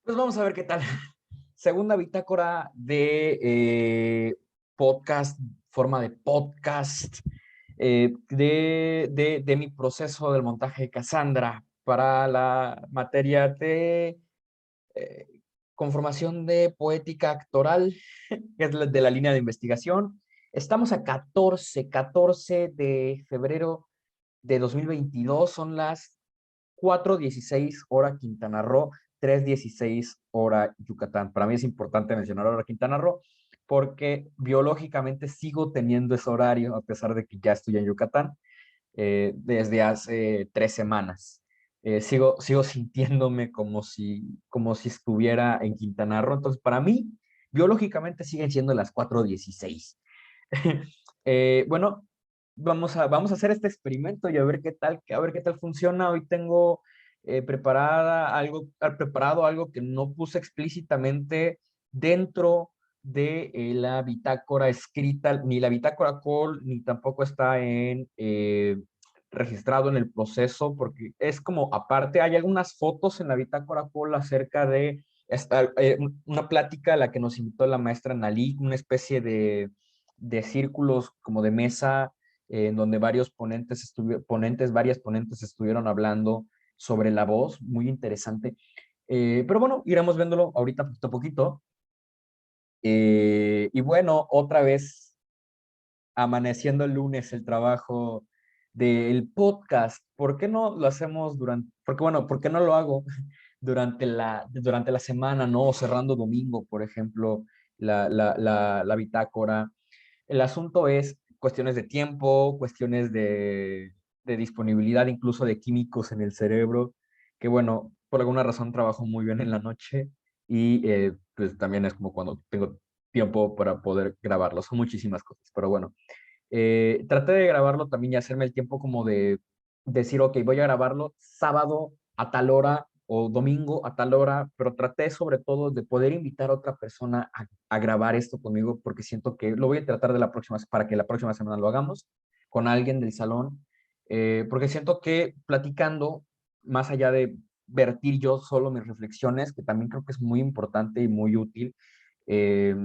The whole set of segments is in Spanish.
Pues vamos a ver qué tal. Segunda bitácora de podcast, forma de podcast, de mi proceso del montaje de Cassandra para la materia de eh, conformación de poética actoral, que es de la línea de investigación. Estamos a 14 de febrero de 2022. Son las 4:16 hora Quintana Roo, 3:16 hora Yucatán. Para mí es importante mencionar ahora Quintana Roo porque biológicamente sigo teniendo ese horario a pesar de que ya estoy en Yucatán desde hace 3 semanas. Sigo sintiéndome como si estuviera en Quintana Roo. Entonces, para mí, biológicamente siguen siendo las 4:16. Bueno, vamos a hacer este experimento y a ver qué tal funciona. Hoy tengo preparado algo que no puse explícitamente dentro de la bitácora escrita, ni la bitácora call, ni tampoco está registrado en el proceso, porque es como aparte, hay algunas fotos en la bitácora call acerca de una plática a la que nos invitó la maestra Nalí, una especie de círculos como de mesa, en donde varias ponentes estuvieron hablando sobre la voz, muy interesante. Pero bueno, iremos viéndolo ahorita poquito a poquito. Y bueno, otra vez amaneciendo el lunes el trabajo del podcast. ¿Por qué no lo hacemos porque bueno, ¿por qué no lo hago durante la semana, ¿no? O cerrando domingo, por ejemplo, la bitácora. El asunto es cuestiones de tiempo, cuestiones de disponibilidad, incluso de químicos en el cerebro, que bueno, por alguna razón trabajo muy bien en la noche y pues también es como cuando tengo tiempo para poder grabarlo. Son muchísimas cosas, pero bueno. Traté de grabarlo también y hacerme el tiempo como de decir, ok, voy a grabarlo sábado a tal hora o domingo a tal hora, pero traté sobre todo de poder invitar a otra persona a grabar esto conmigo porque siento que lo voy a tratar para que la próxima semana lo hagamos con alguien del salón, porque siento que platicando, más allá de vertir yo solo mis reflexiones, que también creo que es muy importante y muy útil, eh,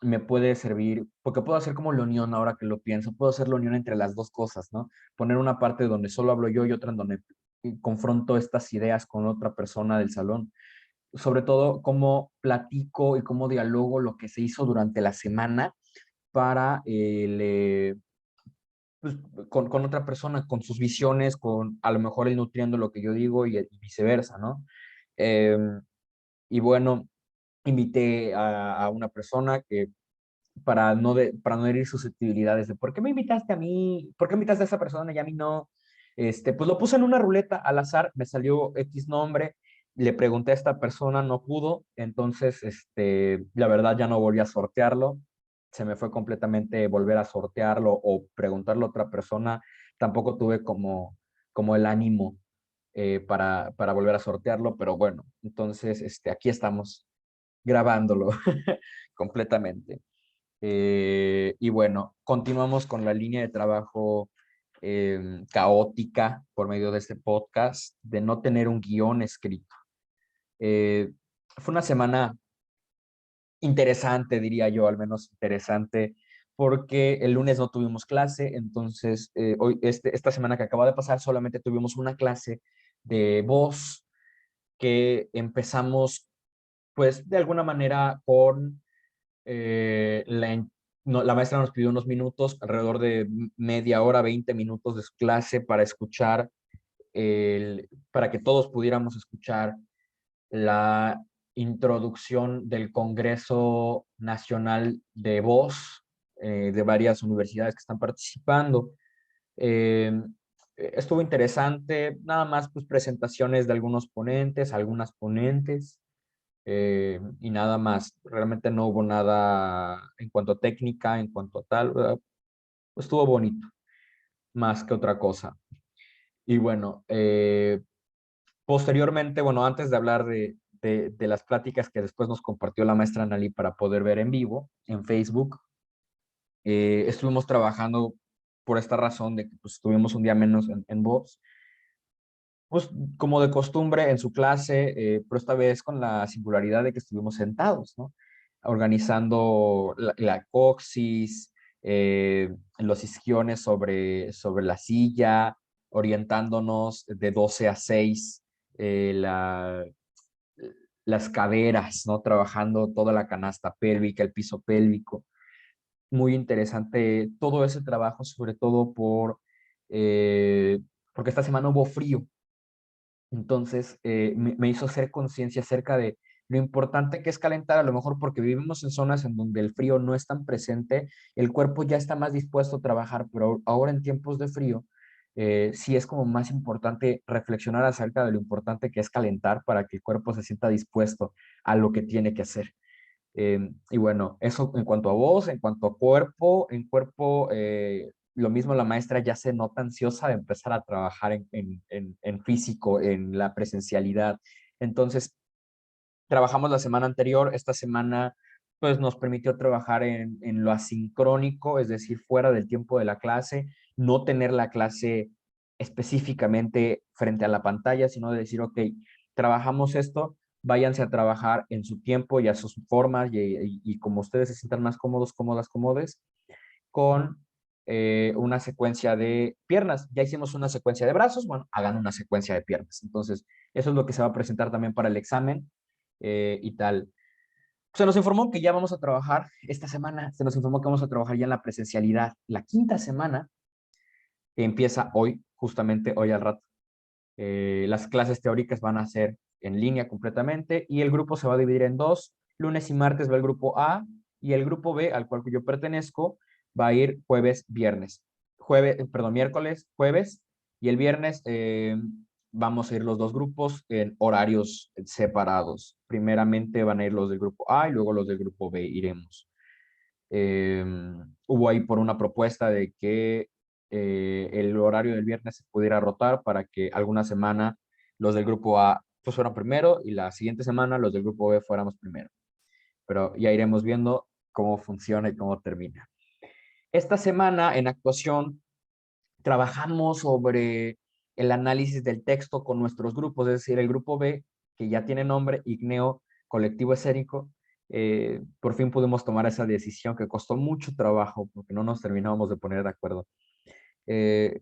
me puede servir, porque puedo hacer como la unión ahora que lo pienso, puedo hacer la unión entre las dos cosas, ¿no? Poner una parte donde solo hablo yo y otra en donde confronto estas ideas con otra persona del salón. Sobre todo, cómo platico y cómo dialogo lo que se hizo durante la semana para pues, con otra persona, con sus visiones, con a lo mejor él nutriendo lo que yo digo y viceversa, ¿no? Em, y bueno, invité a una persona que para no herir susceptibilidades de ¿por qué me invitaste a mí? ¿Por qué invitaste a esa persona y a mí no? Pues lo puse en una ruleta al azar, me salió X nombre, le pregunté a esta persona, no pudo, entonces, la verdad ya no volví a sortearlo, se me fue completamente volver a sortearlo o preguntarle a otra persona, tampoco tuve como el ánimo para volver a sortearlo, pero bueno, entonces, aquí estamos grabándolo completamente. Y bueno, continuamos con la línea de trabajo caótica por medio de este podcast, de no tener un guión escrito. Eh, Fue una semana interesante, diría yo, al menos interesante, porque el lunes no tuvimos clase, entonces esta semana que acaba de pasar solamente tuvimos una clase de voz que empezamos, pues, de alguna manera con la maestra nos pidió unos minutos, alrededor de media hora, 20 minutos de su clase para escuchar, para que todos pudiéramos escuchar la introducción del Congreso Nacional de Voz de varias universidades que están participando. Eh, Estuvo interesante, nada más pues presentaciones de algunos ponentes, algunas ponentes y nada más. Realmente no hubo nada en cuanto a técnica, en cuanto a tal, ¿verdad? Pues estuvo bonito, más que otra cosa. Y bueno, posteriormente, bueno, antes de hablar de las pláticas que después nos compartió la maestra Nali para poder ver en vivo en Facebook, estuvimos trabajando por esta razón de que pues, tuvimos un día menos en Vox. pues como de costumbre en su clase, pero esta vez con la singularidad de que estuvimos sentados, ¿no? Organizando la coxis, los isquiones sobre la silla, orientándonos de 12 a 6, las caderas, ¿no? Trabajando toda la canasta pélvica, el piso pélvico. Muy interesante todo ese trabajo, sobre todo porque esta semana hubo frío. Entonces, me hizo hacer conciencia acerca de lo importante que es calentar, a lo mejor porque vivimos en zonas en donde el frío no es tan presente, el cuerpo ya está más dispuesto a trabajar, pero ahora en tiempos de frío, sí es como más importante reflexionar acerca de lo importante que es calentar para que el cuerpo se sienta dispuesto a lo que tiene que hacer. Y bueno, eso en cuanto a voz, en cuanto a cuerpo, en cuerpo, lo mismo la maestra ya se nota ansiosa de empezar a trabajar en físico, en la presencialidad. Entonces, trabajamos la semana anterior, esta semana pues nos permitió trabajar en lo asincrónico, es decir, fuera del tiempo de la clase, no tener la clase específicamente frente a la pantalla, sino de decir, ok, trabajamos esto, váyanse a trabajar en su tiempo y a sus formas y como ustedes se sientan más cómodos, cómodas, cómodes, con una secuencia de piernas. Ya hicimos una secuencia de brazos, bueno, hagan una secuencia de piernas. Entonces, eso es lo que se va a presentar también para el examen y tal. Se nos informó que ya vamos a trabajar esta semana, se nos informó que vamos a trabajar ya en la presencialidad, la quinta semana, que empieza hoy, justamente hoy al rato. Las clases teóricas van a ser en línea completamente y el grupo se va a dividir en dos. Lunes y martes va el grupo A y el grupo B, al cual yo pertenezco, va a ir jueves, viernes. Perdón, miércoles, jueves y el viernes vamos a ir los dos grupos en horarios separados. Primeramente van a ir los del grupo A y luego los del grupo B iremos. Eh, Hubo ahí por una propuesta de que el horario del viernes se pudiera rotar para que alguna semana los del grupo A pues fueran primero y la siguiente semana los del grupo B fuéramos primero. Pero ya iremos viendo cómo funciona y cómo termina. Esta semana en actuación trabajamos sobre el análisis del texto con nuestros grupos, es decir, el grupo B, que ya tiene nombre, Igneo Colectivo Escénico. Por fin pudimos tomar esa decisión que costó mucho trabajo porque no nos terminábamos de poner de acuerdo. Eh,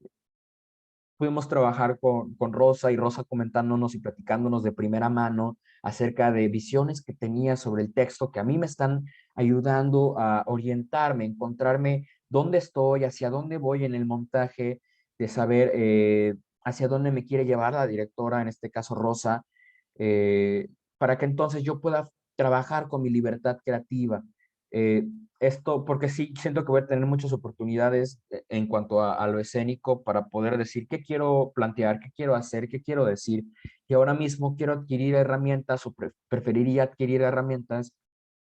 Pudimos trabajar con Rosa y Rosa comentándonos y platicándonos de primera mano acerca de visiones que tenía sobre el texto que a mí me están ayudando a orientarme, encontrarme dónde estoy, hacia dónde voy en el montaje, de saber hacia dónde me quiere llevar la directora, en este caso Rosa, para que entonces yo pueda trabajar con mi libertad creativa. Eh, Esto, porque sí, siento que voy a tener muchas oportunidades en cuanto a lo escénico para poder decir qué quiero plantear, qué quiero hacer, qué quiero decir. Y ahora mismo quiero adquirir herramientas o preferiría adquirir herramientas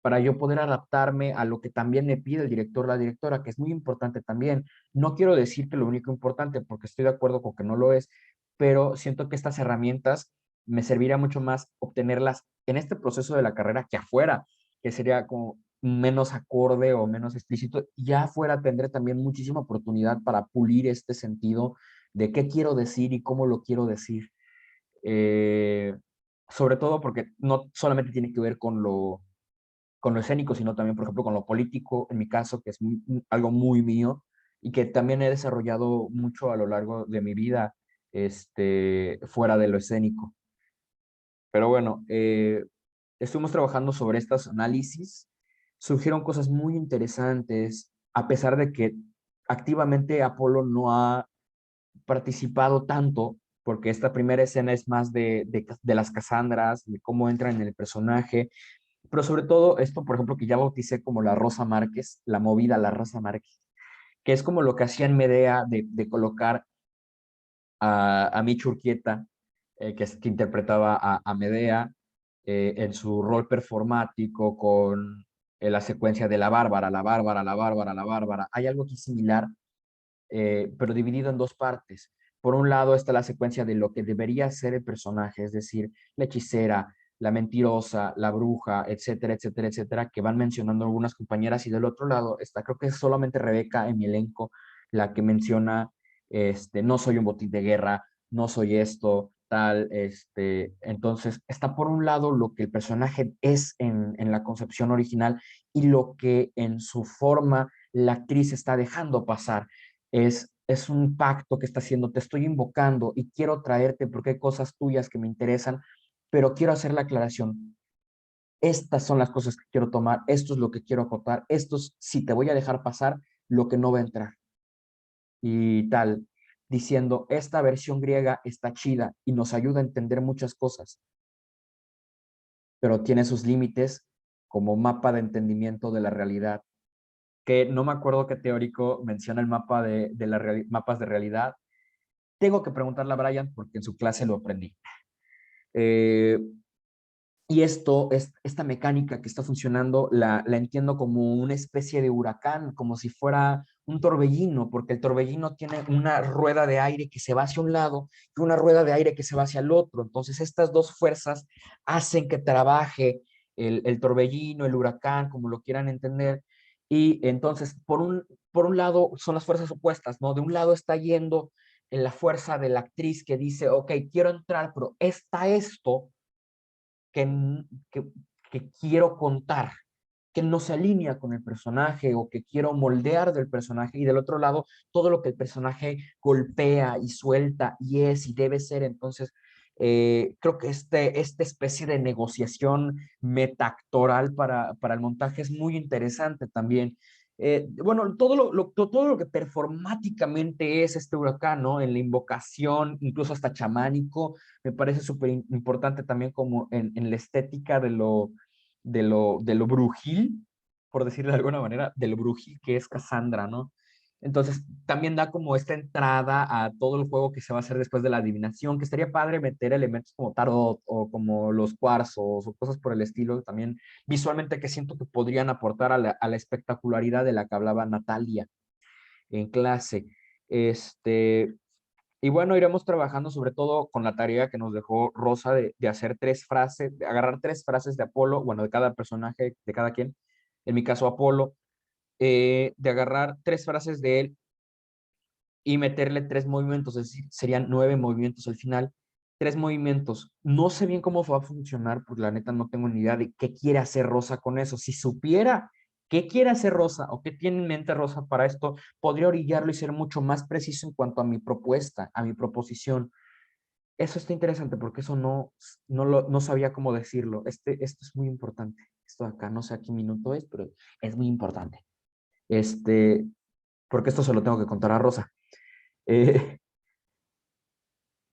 para yo poder adaptarme a lo que también me pide el director, la directora, que es muy importante también. No quiero decir que lo único importante, porque estoy de acuerdo con que no lo es, pero siento que estas herramientas me serviría mucho más obtenerlas en este proceso de la carrera que afuera, que sería como menos acorde o menos explícito. Ya afuera tendré también muchísima oportunidad para pulir este sentido de qué quiero decir y cómo lo quiero decir. Eh, Sobre todo porque no solamente tiene que ver con lo escénico, sino también, por ejemplo, con lo político, en mi caso, que es algo muy mío y que también he desarrollado mucho a lo largo de mi vida, fuera de lo escénico. Pero bueno, estuvimos trabajando sobre estos análisis, surgieron cosas muy interesantes, a pesar de que activamente Apolo no ha participado tanto, porque esta primera escena es más de las Casandras, de cómo entran en el personaje, pero sobre todo esto, por ejemplo, que ya bauticé como la Rosa Márquez, la movida la Rosa Márquez, que es como lo que hacían Medea de colocar a Micho Urquieta, que interpretaba a Medea, en su rol performático con la secuencia de la Bárbara, la Bárbara, la Bárbara, la Bárbara. Hay algo aquí similar, pero dividido en dos partes. Por un lado está la secuencia de lo que debería ser el personaje, es decir, la hechicera, la mentirosa, la bruja, etcétera, etcétera, etcétera, que van mencionando algunas compañeras, y del otro lado está, creo que es solamente Rebeca en mi elenco, la que menciona, no soy un botín de guerra, no soy esto, tal, entonces está por un lado lo que el personaje es en la concepción original y lo que en su forma la actriz está dejando pasar. Es un pacto que está haciendo, te estoy invocando y quiero traerte porque hay cosas tuyas que me interesan, pero quiero hacer la aclaración. Estas son las cosas que quiero tomar, esto es lo que quiero acotar, esto es, si te voy a dejar pasar, lo que no va a entrar y tal, diciendo, esta versión griega está chida y nos ayuda a entender muchas cosas, pero tiene sus límites como mapa de entendimiento de la realidad, que no me acuerdo qué teórico menciona el mapa mapas de realidad. Tengo que preguntarle a Brian porque en su clase lo aprendí. Eh, Y esta mecánica que está funcionando, la entiendo como una especie de huracán, como si fuera un torbellino, porque el torbellino tiene una rueda de aire que se va hacia un lado y una rueda de aire que se va hacia el otro. Entonces, estas dos fuerzas hacen que trabaje el torbellino, el huracán, como lo quieran entender. Y entonces, por un lado, son las fuerzas opuestas, ¿no? De un lado está yendo en la fuerza de la actriz que dice, ok, quiero entrar, pero está esto que, que, que quiero contar, que no se alinea con el personaje o que quiero moldear del personaje, y del otro lado, todo lo que el personaje golpea y suelta y es y debe ser. Entonces, creo que esta especie de negociación metactoral para el montaje es muy interesante también. Bueno, todo lo que performáticamente es este huracán, ¿no? En la invocación, incluso hasta chamánico, me parece súper importante también como en la estética de lo brujil, por decirlo de alguna manera, de lo brujil que es Cassandra, ¿no? Entonces, también da como esta entrada a todo el juego que se va a hacer después de la adivinación, que estaría padre meter elementos como tarot o como los cuarzos o cosas por el estilo, también visualmente que siento que podrían aportar a la espectacularidad de la que hablaba Natalia en clase. Este, y bueno, iremos trabajando sobre todo con la tarea que nos dejó Rosa de hacer tres frases, de agarrar tres frases de Apolo, bueno, de cada personaje, de cada quien, en mi caso Apolo, de agarrar tres frases de él y meterle tres movimientos, es decir, serían 9 movimientos al final, tres movimientos. No sé bien cómo va a funcionar, porque la neta no tengo ni idea de qué quiere hacer Rosa con eso. Si supiera qué quiere hacer Rosa o qué tiene en mente Rosa para esto, podría orillarlo y ser mucho más preciso en cuanto a mi propuesta, a mi proposición. Eso está interesante porque eso no sabía cómo decirlo. Esto es muy importante. Esto de acá, no sé a qué minuto es, pero es muy importante. Este, porque esto se lo tengo que contar a Rosa. Eh,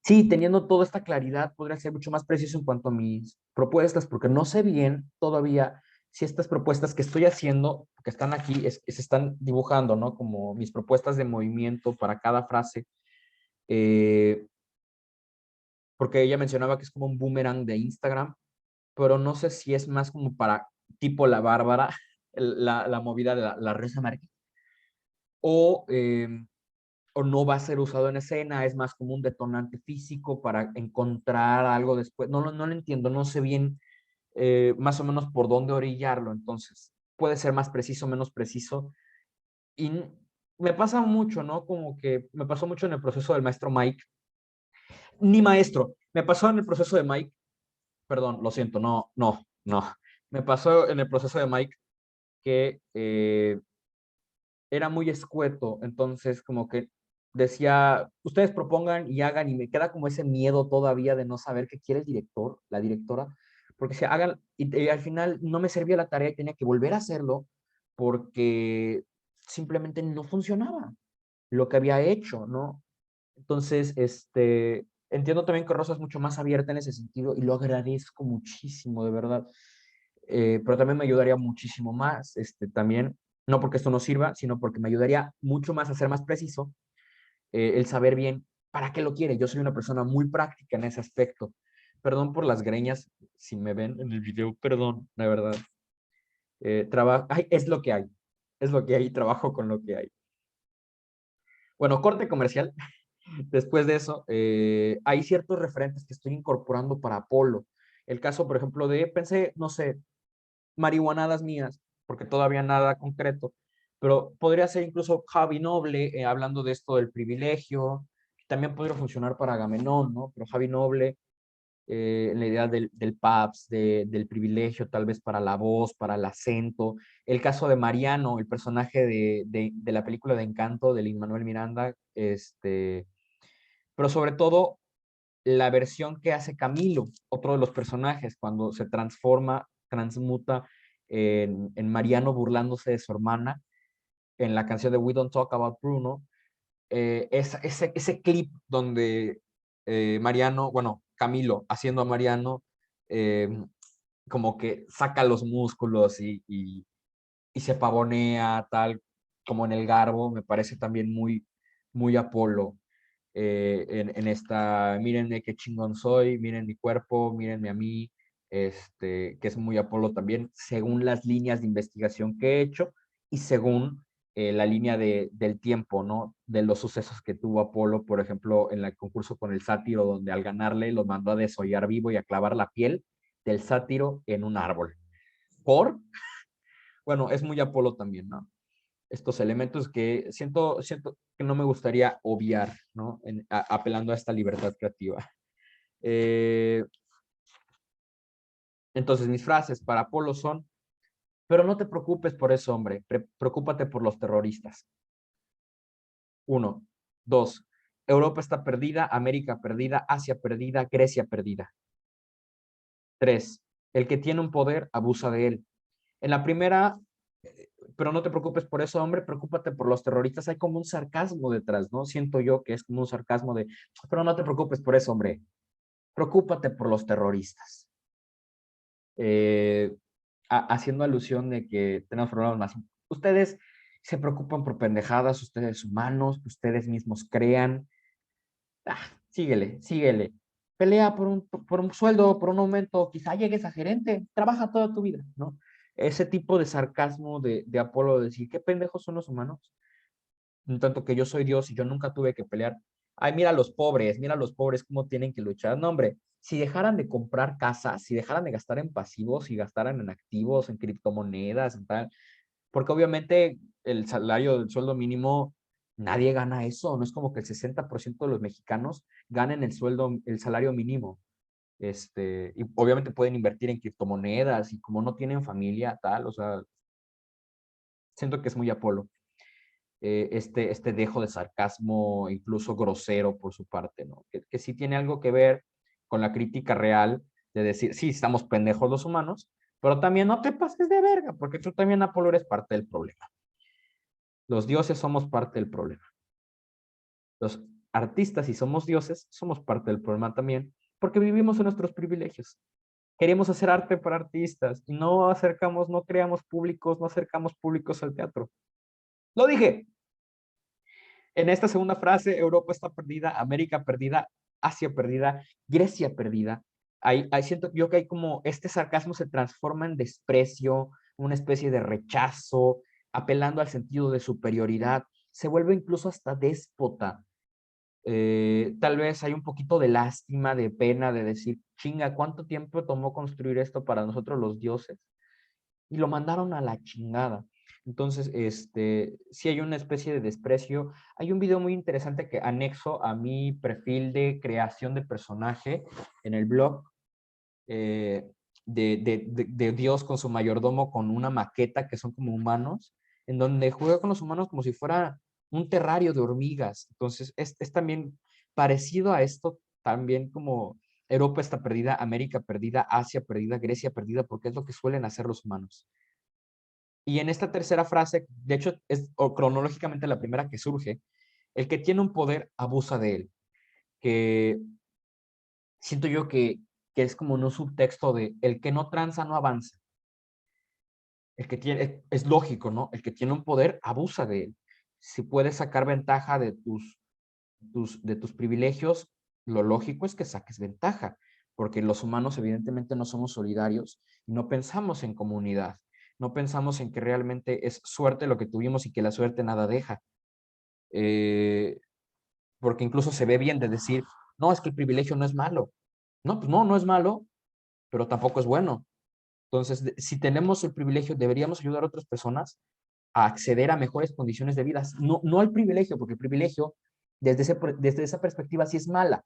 sí, teniendo toda esta claridad, podría ser mucho más preciso en cuanto a mis propuestas, porque no sé bien todavía si estas propuestas que estoy haciendo, que están aquí, se están dibujando, ¿no? Como mis propuestas de movimiento para cada frase, eh, porque ella mencionaba que es como un boomerang de Instagram, pero no sé si es más como para tipo la Bárbara, la movida de la Rosa Márquez, o, o no va a ser usado en escena, es más como un detonante físico para encontrar algo después. No lo entiendo, no sé bien más o menos por dónde orillarlo, entonces puede ser más preciso, menos preciso. Y me pasa mucho, ¿no? Como que me pasó mucho en el proceso del maestro Mike, ni maestro, me pasó en el proceso de Mike, perdón, lo siento, no. Me pasó en el proceso de Mike que era muy escueto, entonces como que decía, ustedes propongan y hagan, y me queda como ese miedo todavía de no saber qué quiere el director, la directora, porque se hagan, y al final no me servía la tarea y tenía que volver a hacerlo porque simplemente no funcionaba lo que había hecho, ¿no? Entonces, entiendo también que Rosa es mucho más abierta en ese sentido y lo agradezco muchísimo, de verdad. Pero también me ayudaría muchísimo más, también, no porque esto no sirva, sino porque me ayudaría mucho más a ser más preciso, el saber bien para qué lo quiere. Yo soy una persona muy práctica en ese aspecto. Perdón por las greñas, si me ven en el video, perdón, de verdad. Ay, es lo que hay, es lo que hay, trabajo con lo que hay. Bueno, corte comercial. Después de eso, hay ciertos referentes que estoy incorporando para Apolo. El caso, por ejemplo, pensé, no sé, marihuanadas mías, porque todavía nada concreto, pero podría ser incluso Javi Noble, hablando de esto del privilegio, también podría funcionar para Agamenón, ¿no? Pero Javi Noble, en la idea del paps, del privilegio, tal vez para la voz, para el acento. El caso de Mariano, el personaje de la película de Encanto, de Lin-Manuel Miranda, pero sobre todo la versión que hace Camilo, otro de los personajes, cuando se transmuta en Mariano burlándose de su hermana, en la canción de We Don't Talk About Bruno, ese clip donde Mariano, bueno, Camilo haciendo a Mariano, eh, como que saca los músculos y se pavonea, tal como en el garbo, me parece también muy Apolo. En esta, mírenme qué chingón soy, miren mi cuerpo, mírenme a mí, que es muy Apolo también, según las líneas de investigación que he hecho y según la línea del tiempo, ¿no? De los sucesos que tuvo Apolo, por ejemplo, en el concurso con el sátiro, donde al ganarle lo mandó a desollar vivo y a clavar la piel del sátiro en un árbol. Por, bueno, es muy Apolo también, ¿no? Estos elementos que siento que no me gustaría obviar, ¿no? Apelando a esta libertad creativa. Eh, entonces, mis frases para Apolo son, pero no te preocupes por eso, hombre, preocúpate por los terroristas. 1. 2. Europa está perdida, América perdida, Asia perdida, Grecia perdida. 3. El que tiene un poder abusa de él. En la primera, pero no te preocupes por eso, hombre, preocúpate por los terroristas. Hay como un sarcasmo detrás, ¿no? Siento yo que es como un sarcasmo de, pero no te preocupes por eso, hombre, preocúpate por los terroristas. Eh, Haciendo alusión de que tenemos problemas más. Ustedes se preocupan por pendejadas, ustedes humanos, ustedes mismos crean. Síguele, síguele. Pelea por un sueldo, por un aumento, quizá llegues a gerente, trabaja toda tu vida, ¿no? Ese tipo de sarcasmo de Apolo, de decir, qué pendejos son los humanos, un tanto que yo soy Dios y yo nunca tuve que pelear. Ay, mira a los pobres cómo tienen que luchar. No, hombre, si dejaran de comprar casas, si dejaran de gastar en pasivos, si gastaran en activos, en criptomonedas, en tal, porque obviamente el salario del sueldo mínimo, nadie gana eso, no es como que el 60% de los mexicanos ganen el salario mínimo. Y obviamente pueden invertir en criptomonedas y como no tienen familia, tal, o sea, siento que es muy Apolo. Este dejo de sarcasmo, incluso grosero por su parte, ¿no? Que sí tiene algo que ver con la crítica real de decir, sí, estamos pendejos los humanos, pero también no te pases de verga, porque tú también, Apolo, eres parte del problema. Los dioses somos parte del problema. Los artistas, si somos dioses, somos parte del problema también, porque vivimos en nuestros privilegios. Queremos hacer arte para artistas y no creamos públicos, no acercamos públicos al teatro. Lo dije, en esta segunda frase, Europa está perdida, América perdida, Asia perdida, Grecia perdida. Siento yo que hay como este sarcasmo se transforma en desprecio, una especie de rechazo, apelando al sentido de superioridad, se vuelve incluso hasta déspota. Tal vez hay un poquito de lástima, de pena, de decir, chinga, ¿cuánto tiempo tomó construir esto para nosotros los dioses? Y lo mandaron a la chingada. Entonces, sí hay una especie de desprecio. Hay un video muy interesante que anexo a mi perfil de creación de personaje en el blog, eh, de Dios con su mayordomo, con una maqueta que son como humanos, en donde juega con los humanos como si fuera un terrario de hormigas. Entonces, es también parecido a esto, también como Europa está perdida, América perdida, Asia perdida, Grecia perdida, porque es lo que suelen hacer los humanos. Y en esta tercera frase, de hecho, es cronológicamente la primera que surge, el que tiene un poder abusa de él, que siento yo que es como un subtexto de el que no tranza no avanza. El que tiene, es lógico, ¿no? El que tiene un poder abusa de él. Si puedes sacar ventaja de tus privilegios, lo lógico es que saques ventaja, porque los humanos evidentemente no somos solidarios y no pensamos en comunidad, no pensamos en que realmente es suerte lo que tuvimos y que la suerte nada deja. Eh, Porque incluso se ve bien de decir, no, es que el privilegio no es malo. No, pues no, no es malo, pero tampoco es bueno. Entonces, si tenemos el privilegio, deberíamos ayudar a otras personas a acceder a mejores condiciones de vida. No, no al privilegio, porque el privilegio desde esa perspectiva sí es mala,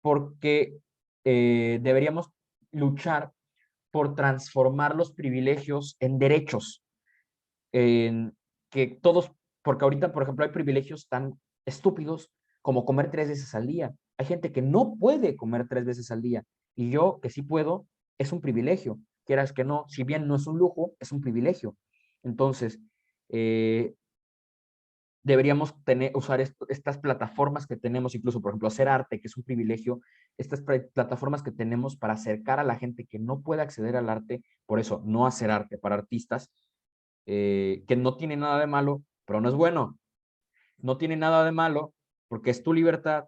porque deberíamos luchar por transformar los privilegios en derechos, en que todos, porque ahorita, por ejemplo, hay privilegios tan estúpidos como comer 3 veces al día. Hay gente que no puede comer 3 veces al día, y yo, que sí puedo, es un privilegio. Quieras que no, si bien no es un lujo, es un privilegio. Entonces, eh, deberíamos usar estas plataformas que tenemos, incluso, por ejemplo, hacer arte, que es un privilegio, estas plataformas que tenemos para acercar a la gente que no puede acceder al arte, por eso, no hacer arte para artistas, que no tiene nada de malo, pero no es bueno. No tiene nada de malo porque es tu libertad,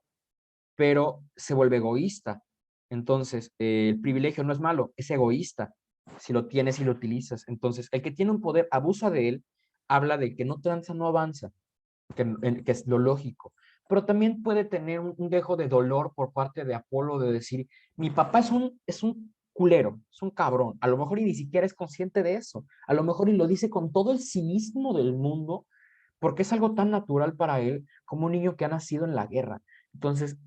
pero se vuelve egoísta. Entonces, el privilegio no es malo, es egoísta si lo tienes y lo utilizas. Entonces, el que tiene un poder abusa de él, habla de que no tranza, no avanza, que es lo lógico. Pero también puede tener un dejo de dolor por parte de Apolo de decir, mi papá es un culero, es un cabrón. A lo mejor y ni siquiera es consciente de eso. A lo mejor y lo dice con todo el cinismo del mundo, porque es algo tan natural para él como un niño que ha nacido en la guerra. Entonces,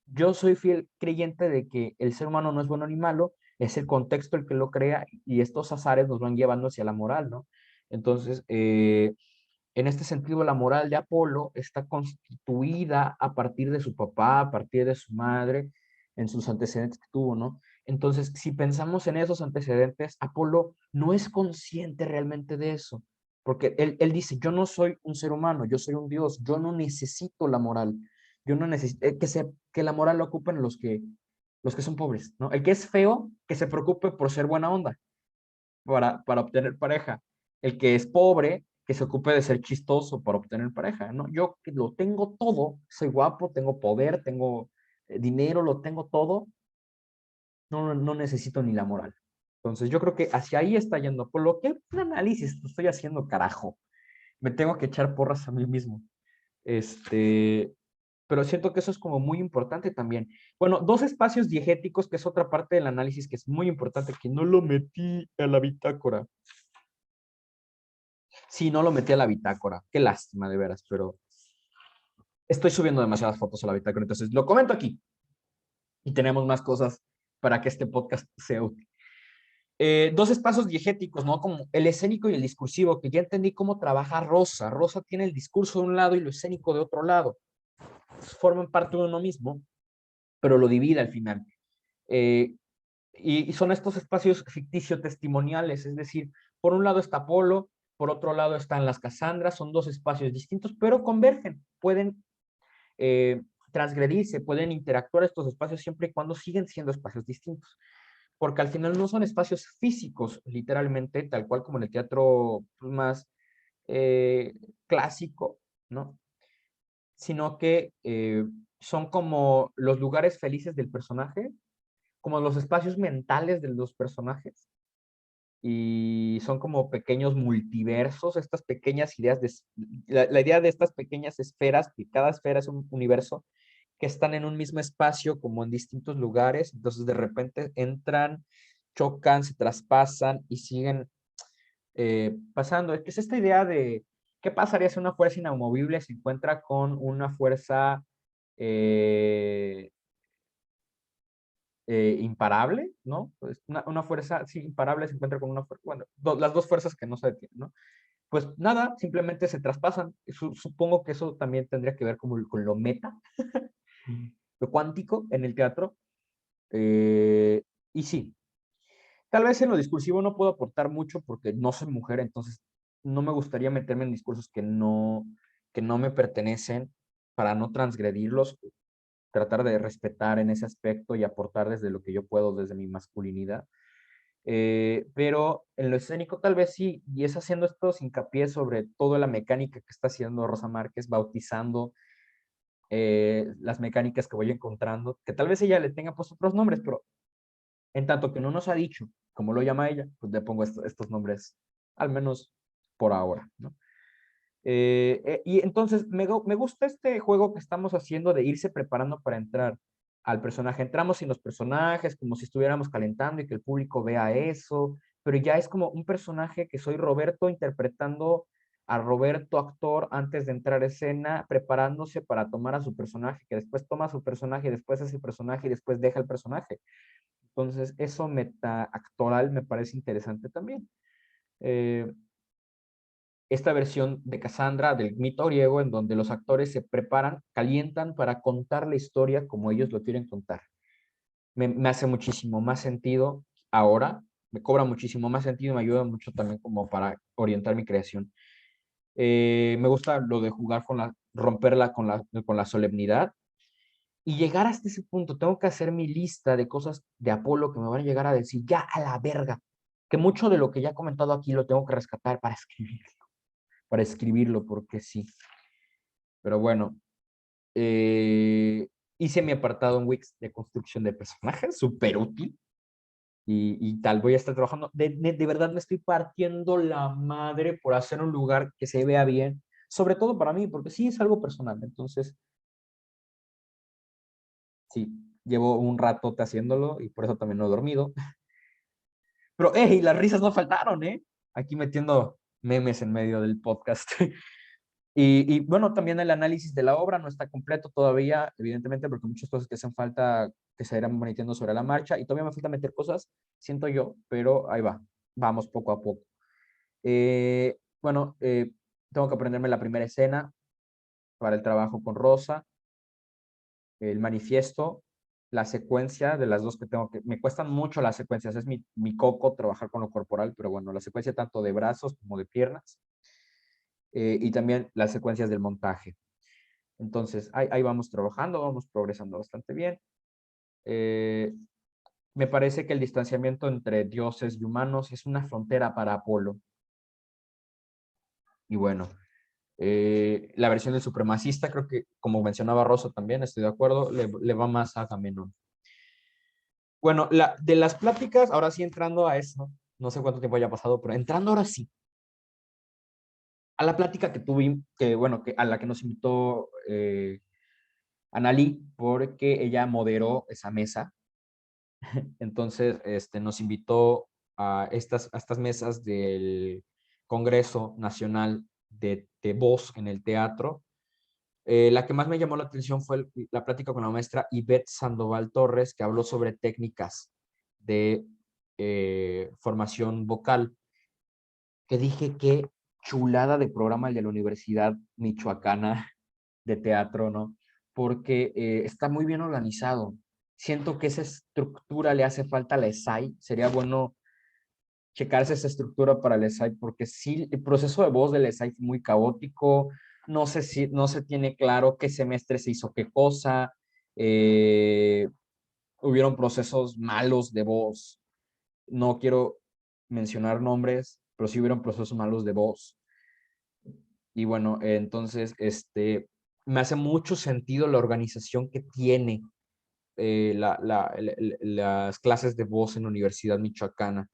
yo soy fiel creyente de que el ser humano no es bueno ni malo, es el contexto el que lo crea y estos azares nos van llevando hacia la moral, ¿no? Entonces, en este sentido, la moral de Apolo está constituida a partir de su papá, a partir de su madre, en sus antecedentes que tuvo, ¿no? Entonces, si pensamos en esos antecedentes, Apolo no es consciente realmente de eso, porque él dice, yo no soy un ser humano, yo soy un Dios, yo no necesito la moral, yo no necesito, que la moral la ocupen los que son pobres, ¿no? El que es feo, que se preocupe por ser buena onda, para obtener pareja. El que es pobre, que se ocupe de ser chistoso para obtener pareja, ¿no? Yo que lo tengo todo, soy guapo, tengo poder, tengo dinero, lo tengo todo, no necesito ni la moral. Entonces yo creo que hacia ahí está yendo, por lo que un análisis estoy haciendo, carajo. Me tengo que echar porras a mí mismo. Este, pero siento que eso es como muy importante también. Bueno, dos espacios diegéticos, que es otra parte del análisis que es muy importante, que no lo metí a la bitácora. Sí, no lo metí a la bitácora. Qué lástima, de veras, pero estoy subiendo demasiadas fotos a la bitácora, entonces lo comento aquí y tenemos más cosas para que este podcast sea útil. Dos espacios diegéticos, ¿no? Como el escénico y el discursivo, que ya entendí cómo trabaja Rosa. Rosa tiene el discurso de un lado y lo escénico de otro lado. Forman parte de uno mismo, pero lo divide al final. Y son estos espacios ficticio-testimoniales, es decir, por un lado está Apolo, por otro lado están las Casandras, son dos espacios distintos, pero convergen, pueden transgredirse, pueden interactuar estos espacios siempre y cuando siguen siendo espacios distintos, porque al final no son espacios físicos, literalmente, tal cual como en el teatro pues, más eh, clásico, ¿no? Sino que son como los lugares felices del personaje, como los espacios mentales de los personajes, y son como pequeños multiversos, estas pequeñas ideas la idea de estas pequeñas esferas, que cada esfera es un universo, que están en un mismo espacio, como en distintos lugares, entonces de repente entran, chocan, se traspasan y siguen pasando. Es que es esta idea de qué pasaría si una fuerza inamovible se encuentra con una fuerza eh, imparable, ¿no? Pues una fuerza, sí, imparable se encuentra con una fuerza, bueno, las dos fuerzas que no se detienen, ¿no? Pues nada, simplemente se traspasan. Supongo que eso también tendría que ver como con lo meta, lo cuántico en el teatro. Eh, y sí, tal vez en lo discursivo no puedo aportar mucho porque no soy mujer, entonces no me gustaría meterme en discursos que no me pertenecen para no transgredirlos, tratar de respetar en ese aspecto y aportar desde lo que yo puedo, desde mi masculinidad. Pero en lo escénico tal vez sí, y es haciendo estos hincapié sobre toda la mecánica que está haciendo Rosa Márquez, bautizando las mecánicas que voy encontrando, que tal vez ella le tenga pues otros nombres, pero en tanto que no nos ha dicho cómo lo llama ella, pues le pongo estos nombres, al menos por ahora, ¿no? Y entonces me gusta este juego que estamos haciendo de irse preparando para entrar al personaje. Entramos sin los personajes, como si estuviéramos calentando y que el público vea eso, pero ya es como un personaje que soy Roberto interpretando a Roberto actor antes de entrar a escena, preparándose para tomar a su personaje, que después toma a su personaje, después hace el personaje y después deja el personaje. Entonces, eso meta-actoral me parece interesante también. Eh, esta versión de Cassandra, del mito griego, en donde los actores se preparan, calientan para contar la historia como ellos lo quieren contar. Me hace muchísimo más sentido ahora, me cobra muchísimo más sentido y me ayuda mucho también como para orientar mi creación. Me gusta lo de jugar con romperla con la solemnidad y llegar hasta ese punto. Tengo que hacer mi lista de cosas de Apolo que me van a llegar a decir, ya a la verga, que mucho de lo que ya he comentado aquí lo tengo que rescatar para escribirlo, porque sí. Pero bueno, hice mi apartado en Wix de construcción de personajes, súper útil. Y tal, voy a estar trabajando. De verdad me estoy partiendo la madre por hacer un lugar que se vea bien, sobre todo para mí, porque sí es algo personal. Entonces, sí, llevo un ratote haciéndolo y por eso también no he dormido. Pero, hey, las risas no faltaron, ¿eh? Aquí metiendo memes en medio del podcast. Y bueno, también el análisis de la obra no está completo todavía, evidentemente, porque muchas cosas que hacen falta que se irán metiendo sobre la marcha y todavía me falta meter cosas, siento yo, pero ahí va, vamos poco a poco. Bueno, tengo que aprenderme la primera escena para el trabajo con Rosa, el manifiesto, la secuencia de las dos que tengo que... Me cuestan mucho las secuencias, es mi coco trabajar con lo corporal, pero bueno, la secuencia tanto de brazos como de piernas y también las secuencias del montaje. Entonces, ahí vamos trabajando, vamos progresando bastante bien. Me parece que el distanciamiento entre dioses y humanos es una frontera para Apolo. Y bueno, la versión del supremacista, creo que, como mencionaba Rosa también, estoy de acuerdo, le va más a Agamenón. Bueno, de las pláticas, ahora sí entrando a eso, no sé cuánto tiempo haya pasado, pero entrando ahora sí, a la plática que tuve, que bueno, a la que nos invitó Analí, porque ella moderó esa mesa. Entonces, nos invitó a estas mesas del Congreso Nacional de Voz en el teatro. La que más me llamó la atención fue la plática con la maestra Ivette Sandoval Torres, que habló sobre técnicas de formación vocal, que dije qué chulada de programa el de la Universidad Michoacana de Teatro, ¿no? Porque está muy bien organizado. Siento que esa estructura le hace falta a la ESAI. Sería bueno checarse esa estructura para el ESAI, porque sí, el proceso de voz del ESAI fue muy caótico. No sé si no se tiene claro qué semestre se hizo qué cosa. eh, Hubieron procesos malos de voz. No quiero mencionar nombres, pero sí hubieron procesos malos de voz. Y bueno, entonces, me hace mucho sentido la organización que tiene las clases de voz en la Universidad Michoacana.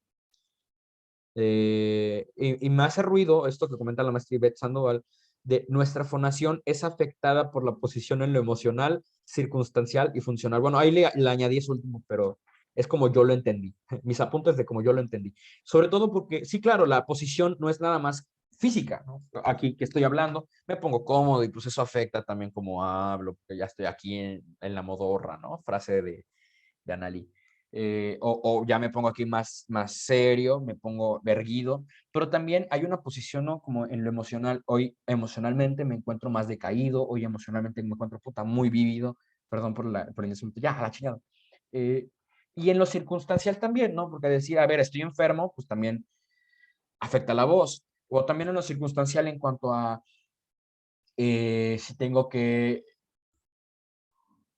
Y me hace ruido esto que comenta la maestra Ivette Sandoval, de nuestra fonación es afectada por la posición en lo emocional, circunstancial y funcional. Bueno, ahí le añadí eso último, pero es como yo lo entendí. Mis apuntes de como yo lo entendí. Sobre todo porque, sí, claro, la posición no es nada más física, ¿no? Aquí que estoy hablando, me pongo cómodo y pues eso afecta también como hablo, porque ya estoy aquí en la modorra, ¿no? Frase de Analí. O ya me pongo aquí más serio, me pongo erguido, pero también hay una posición, ¿no? Como en lo emocional. Hoy emocionalmente me encuentro más decaído, hoy emocionalmente me encuentro puta muy vívido, perdón por el insulto, ya, a la chingada. Eh, y en lo circunstancial también, ¿no? Porque decir, a ver, estoy enfermo, pues también afecta la voz. O también en lo circunstancial en cuanto a si tengo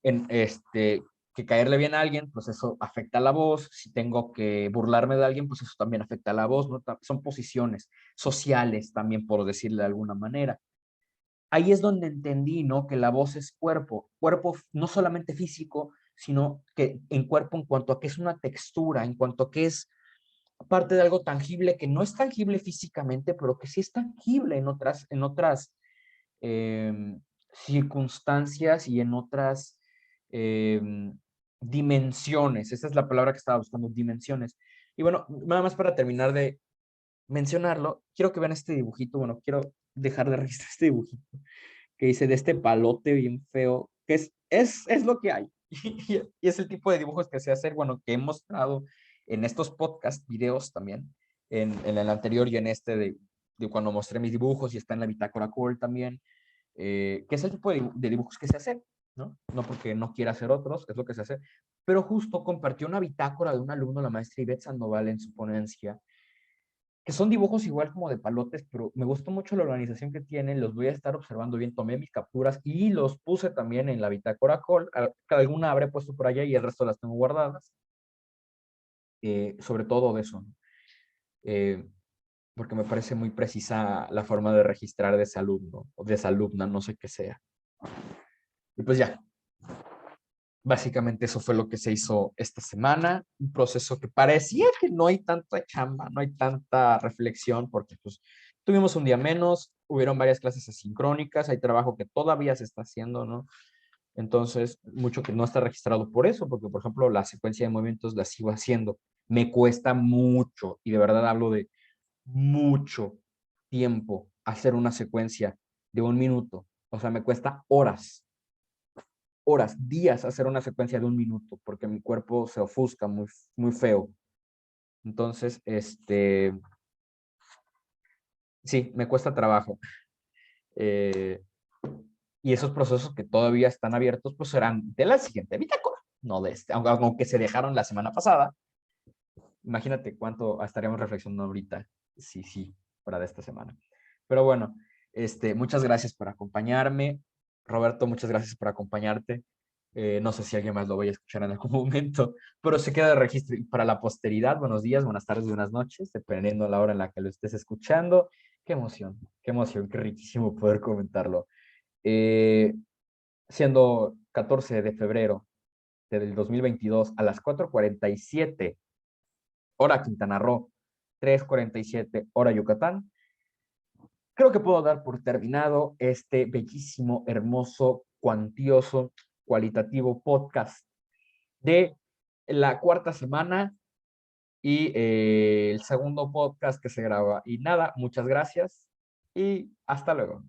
en que caerle bien a alguien, pues eso afecta a la voz. Si tengo que burlarme de alguien, pues eso también afecta a la voz, ¿no? Son posiciones sociales también, por decirle de alguna manera. Ahí es donde entendí, ¿no? Que la voz es cuerpo, cuerpo no solamente físico, sino que en cuerpo en cuanto a que es una textura, en cuanto a que es parte de algo tangible que no es tangible físicamente, pero que sí es tangible en otras eh, circunstancias y en otras eh, dimensiones. Esa es la palabra que estaba buscando, dimensiones. Y bueno, nada más para terminar de mencionarlo, quiero que vean este dibujito. Bueno, quiero dejar de registrar este dibujito que dice de este palote bien feo, que es lo que hay. Y es el tipo de dibujos que sé hacer, bueno, que he mostrado en estos podcast, videos también, en el anterior y en este de cuando mostré mis dibujos y está en la bitácora Call también, que es el tipo de dibujos que sé hacer, ¿no? No porque no quiera hacer otros, es lo que sé hacer. Pero justo compartió una bitácora de un alumno, la maestra Ivette Sandoval, en su ponencia, que son dibujos igual como de palotes, pero me gustó mucho la organización que tienen, los voy a estar observando bien, tomé mis capturas y los puse también en la bitácora Call, alguna habré puesto por allá y el resto las tengo guardadas, sobre todo de eso, ¿no? Eh, porque me parece muy precisa la forma de registrar de ese alumno o de esa alumna, no sé qué sea. Y pues ya, básicamente eso fue lo que se hizo esta semana, un proceso que parecía que no hay tanta chamba, no hay tanta reflexión, porque pues tuvimos un día menos, hubieron varias clases asincrónicas, hay trabajo que todavía se está haciendo, ¿no? Entonces, mucho que no está registrado por eso, porque por ejemplo la secuencia de movimientos la sigo haciendo, me cuesta mucho, y de verdad hablo de mucho tiempo hacer una secuencia de 1 minuto, o sea, me cuesta horas, días hacer una secuencia de 1 minuto, porque mi cuerpo se ofusca muy, muy feo. Entonces, sí, me cuesta trabajo. Eh, y esos procesos que todavía están abiertos, pues serán de la siguiente bitácora, no de este, aunque se dejaron la semana pasada. Imagínate cuánto estaríamos reflexionando ahorita, sí, sí, para de esta semana. Pero bueno, muchas gracias por acompañarme. Roberto, muchas gracias por acompañarte. No sé si alguien más lo vaya a escuchar en algún momento, pero se queda de registro. Y para la posteridad, buenos días, buenas tardes, buenas noches, dependiendo de la hora en la que lo estés escuchando. Qué emoción, qué riquísimo poder comentarlo. Eh, Siendo 14 de febrero del 2022 a las 4:47 hora Quintana Roo, 3:47 hora Yucatán, creo que puedo dar por terminado este bellísimo, hermoso, cuantioso, cualitativo podcast de la cuarta semana y el segundo podcast que se graba. Y nada, muchas gracias y hasta luego.